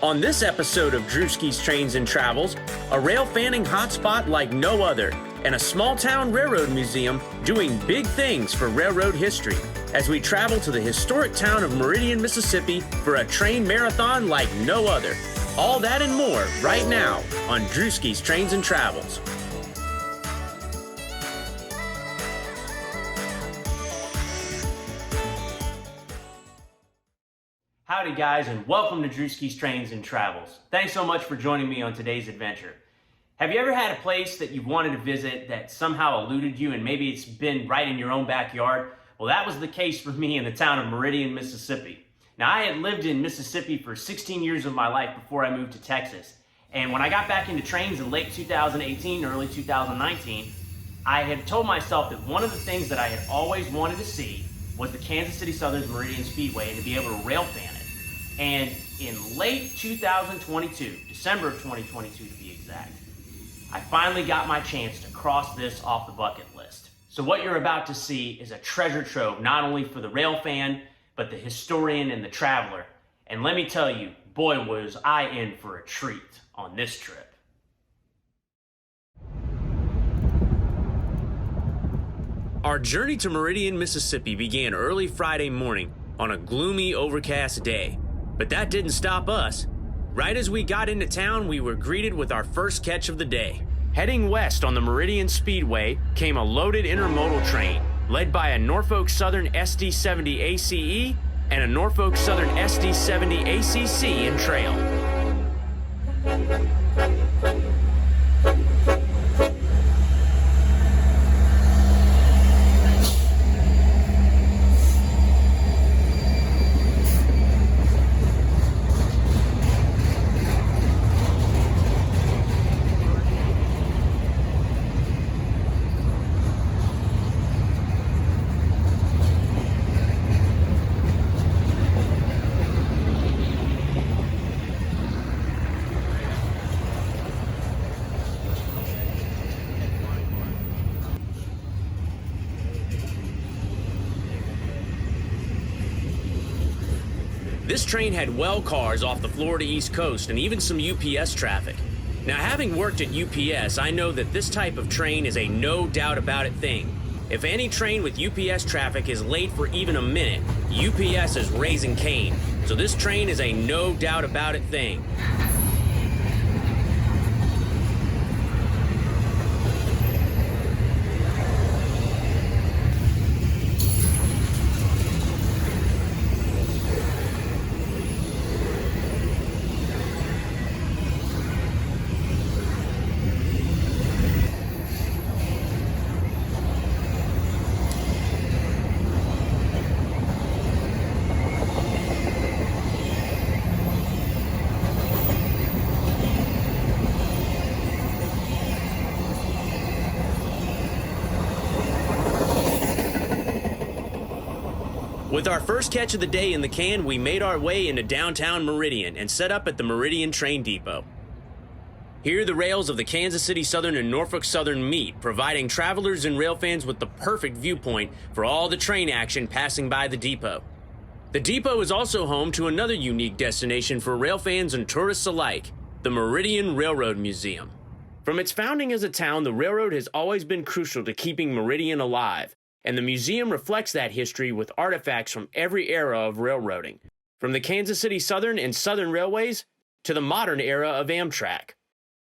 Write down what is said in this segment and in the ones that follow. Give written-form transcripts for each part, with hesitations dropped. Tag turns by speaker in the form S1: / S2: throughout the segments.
S1: On this episode of Drewski's Trains and Travels, a rail fanning hotspot like no other, and a small-town railroad museum doing big things for railroad history as we travel to the historic town of Meridian, Mississippi for a train marathon like no other. All that and more right now on Drewski's Trains and Travels. Howdy guys, and welcome to Drewski's Trains and Travels. Thanks so much for joining me on today's adventure. Have you ever had a place that you've wanted to visit that somehow eluded you and maybe it's been right in your own backyard? Well, that was the case for me in the town of Meridian, Mississippi. Now, I had lived in Mississippi for 16 years of my life before I moved to Texas. And when I got back into trains in late 2018, early 2019, I had told myself that one of the things that I had always wanted to see was the Kansas City Southern's Meridian Speedway and to be able to rail fan it. And in late 2022, December of 2022 to be exact, I finally got my chance to cross this off the bucket list. So what you're about to see is a treasure trove, not only for the rail fan, but the historian and the traveler. And let me tell you, boy, was I in for a treat on this trip. Our journey to Meridian, Mississippi began early Friday morning on a gloomy, overcast day. But that didn't stop us. Right as we got into town, we were greeted with our first catch of the day. Heading west on the Meridian Speedway came a loaded intermodal train, led by a Norfolk Southern SD70 ACE and a Norfolk Southern SD70 ACC in trail. This train had well cars off the Florida East Coast and even some UPS traffic. Now, having worked at UPS, I know that this type of train is a no doubt about it thing. If any train with UPS traffic is late for even a minute, UPS is raising Cain. So this train is a no doubt about it thing. With our first catch of the day in the can, we made our way into downtown Meridian and set up at the Meridian Train Depot. Here, the rails of the Kansas City Southern and Norfolk Southern meet, providing travelers and rail fans with the perfect viewpoint for all the train action passing by the depot. The depot is also home to another unique destination for rail fans and tourists alike, the Meridian Railroad Museum. From its founding as a town, the railroad has always been crucial to keeping Meridian alive. And the museum reflects that history with artifacts from every era of railroading, from the Kansas City Southern and Southern Railways to the modern era of Amtrak.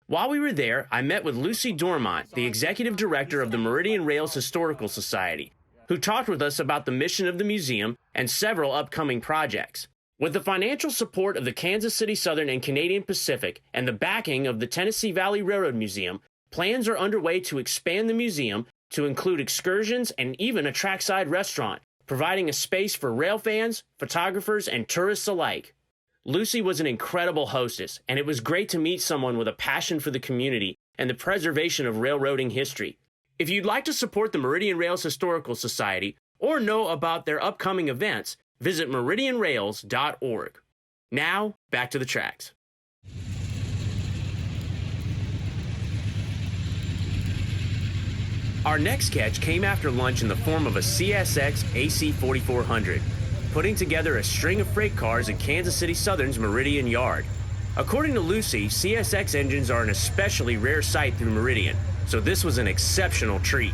S1: While we were there, I met with Lucy Dormont, the executive director of the Meridian Rails Historical Society, who talked with us about the mission of the museum and several upcoming projects. With the financial support of the Kansas City Southern and Canadian Pacific and the backing of the Tennessee Valley Railroad Museum, plans are underway to expand the museum to include excursions and even a trackside restaurant, providing a space for rail fans, photographers, and tourists alike. Lucy was an incredible hostess, and it was great to meet someone with a passion for the community and the preservation of railroading history. If you'd like to support the Meridian Rails Historical Society or know about their upcoming events, visit meridianrails.org. Now, back to the tracks. Our next catch came after lunch in the form of a CSX AC 4400, putting together a string of freight cars at Kansas City Southern's Meridian Yard. According to Lucy, CSX engines are an especially rare sight through Meridian, so this was an exceptional treat.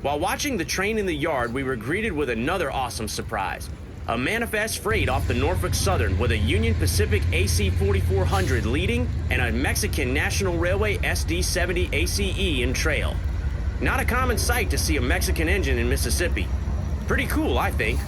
S1: While watching the train in the yard, we were greeted with another awesome surprise. A manifest freight off the Norfolk Southern with a Union Pacific AC 4400 leading and a Mexican National Railway SD 70 ACE in trail. Not a common sight to see a Mexican engine in Mississippi. Pretty cool, I think.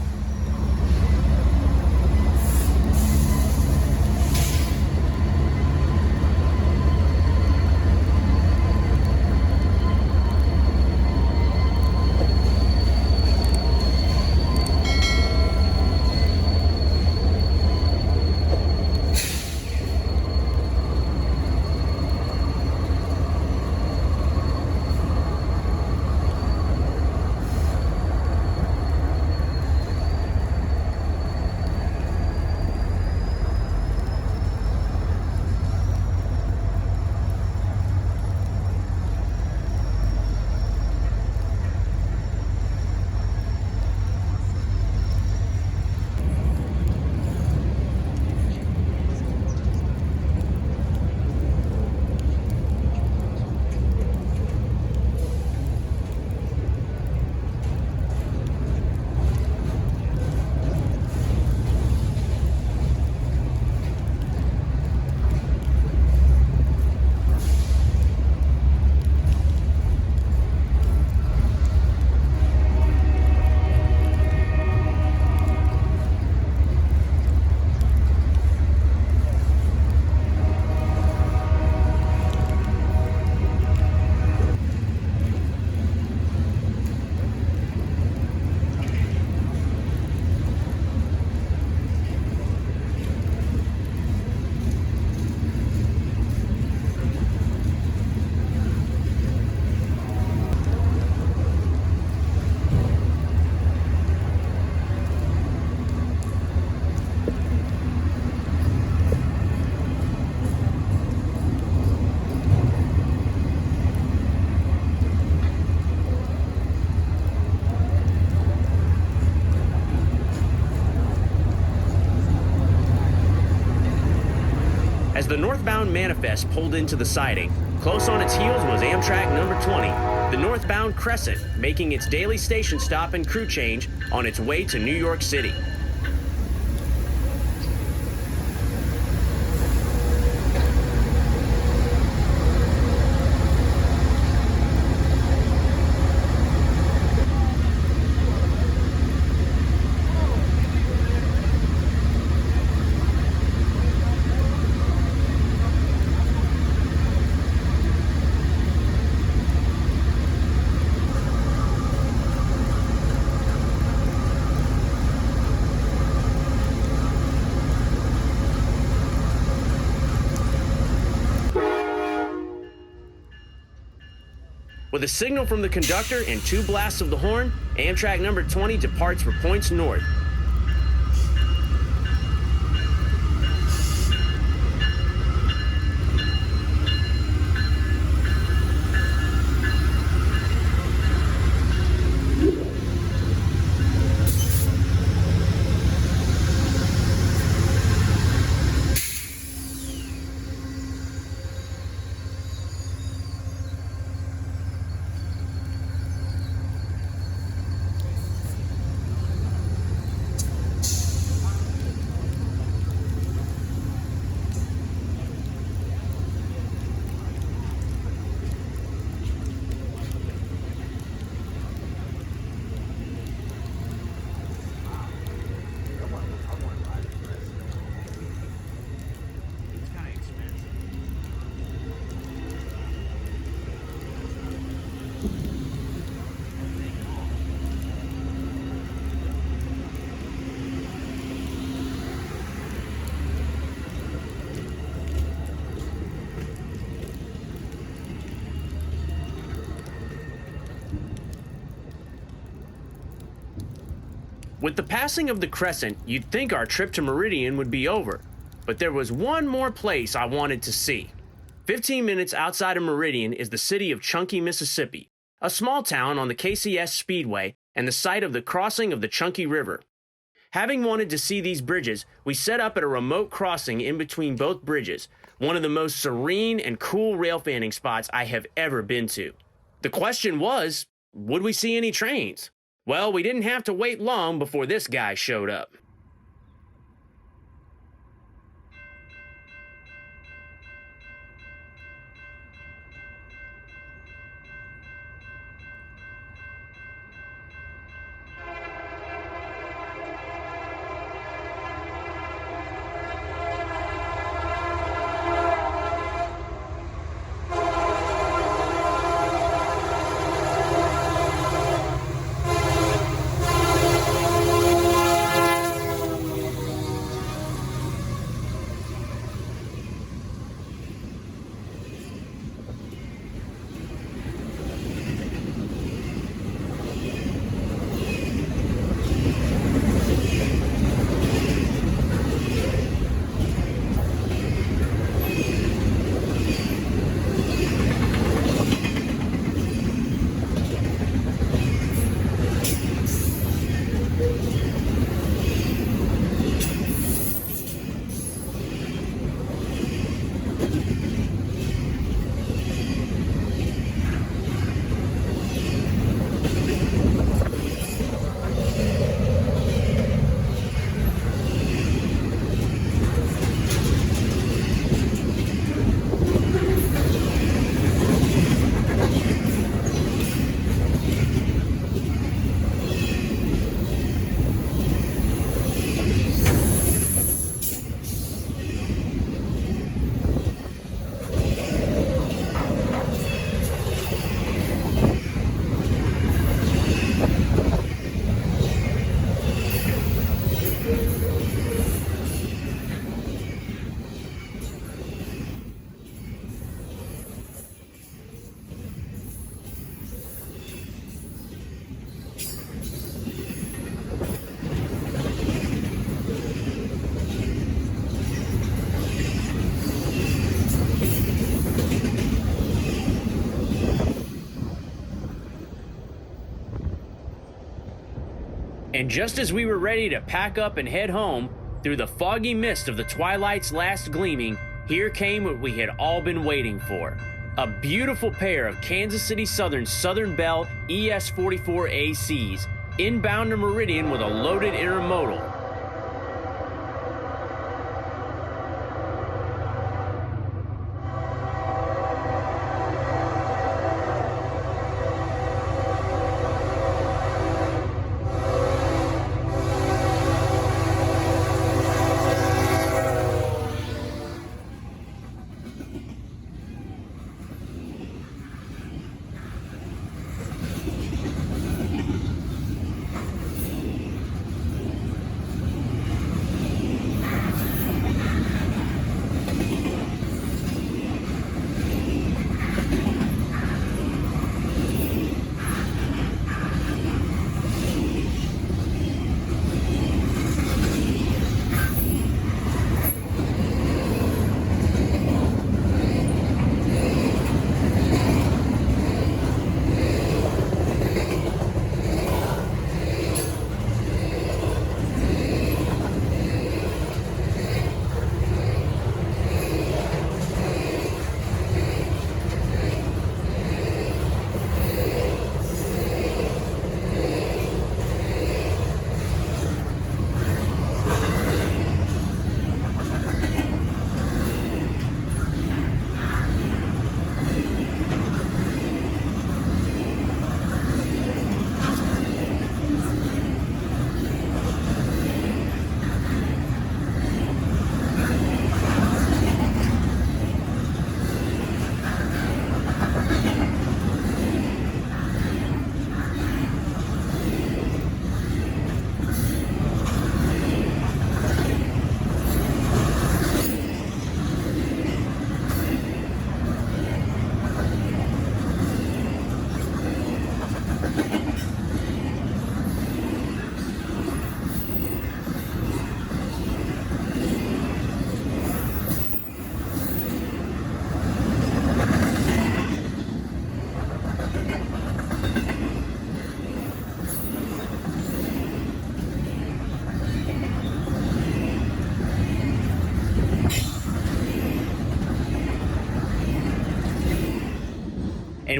S1: As the northbound manifest pulled into the siding, close on its heels was Amtrak number 20, the northbound Crescent, making its daily station stop and crew change on its way to New York City. With a signal from the conductor and 2 blasts of the horn, Amtrak number 20 departs for points north. With the passing of the Crescent, you'd think our trip to Meridian would be over, but there was one more place I wanted to see. 15 minutes outside of Meridian is the city of Chunky, Mississippi, a small town on the KCS Speedway and the site of the crossing of the Chunky River. Having wanted to see these bridges, we set up at a remote crossing in between both bridges, one of the most serene and cool rail fanning spots I have ever been to. The question was, would we see any trains? Well, we didn't have to wait long before this guy showed up. And just as we were ready to pack up and head home, through the foggy mist of the twilight's last gleaming, here came what we had all been waiting for. A beautiful pair of Kansas City Southern Southern Bell ES44 ACs, inbound to Meridian with a loaded intermodal.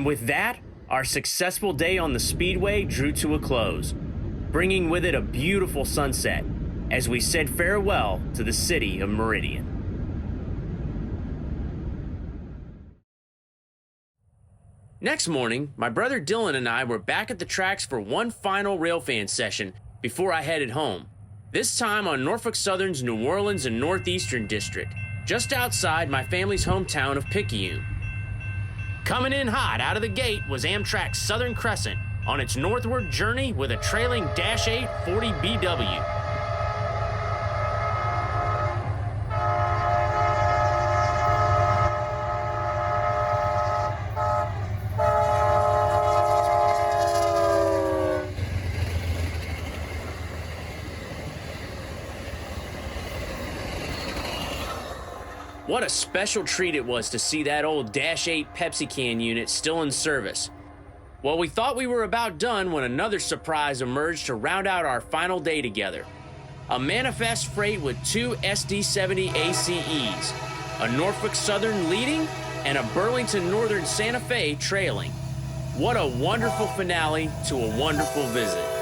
S1: And with that, our successful day on the Speedway drew to a close, bringing with it a beautiful sunset as we said farewell to the city of Meridian. Next morning, my brother Dylan and I were back at the tracks for one final railfan session before I headed home. This time on Norfolk Southern's New Orleans and Northeastern district, just outside my family's hometown of Picayune. Coming in hot out of the gate was Amtrak's Southern Crescent on its northward journey with a trailing Dash 8 40 BW. What a special treat it was to see that old Dash 8 Pepsi can unit still in service. Well, we thought we were about done when another surprise emerged to round out our final day together. A manifest freight with two SD-70 ACEs, a Norfolk Southern leading and a Burlington Northern Santa Fe trailing. What a wonderful finale to a wonderful visit.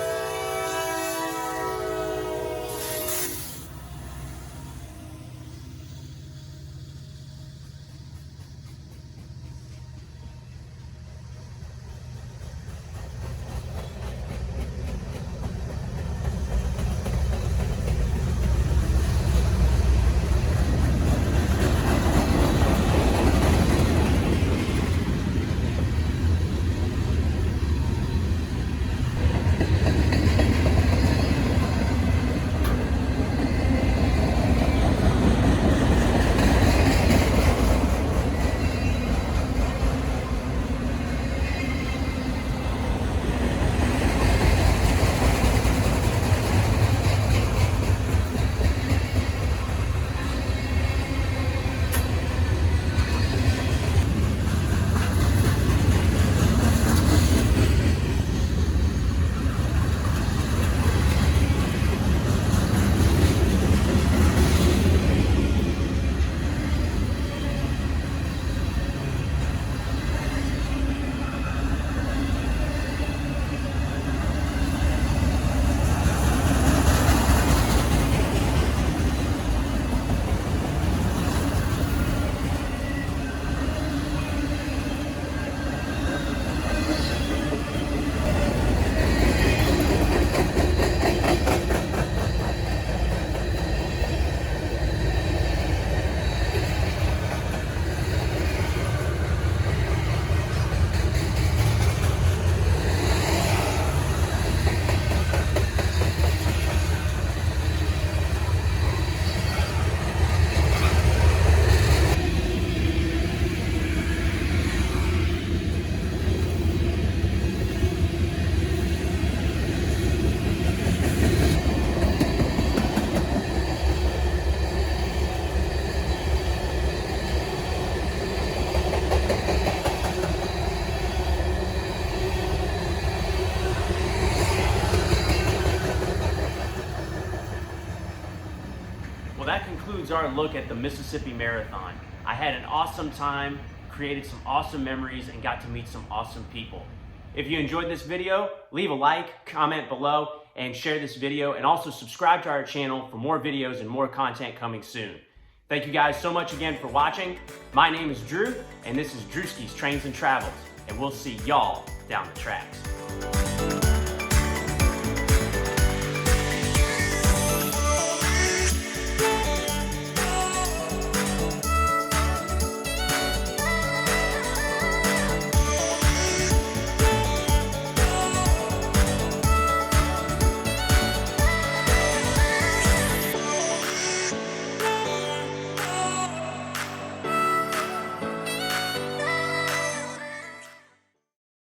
S1: That concludes our look at the Mississippi Marathon. I had an awesome time, created some awesome memories, and got to meet some awesome people. If you enjoyed this video, leave a like, comment below, and share this video, and also subscribe to our channel for more videos and more content coming soon. Thank you guys so much again for watching. My name is Drew, and this is Drewski's Trains and Travels, and we'll see y'all down the tracks.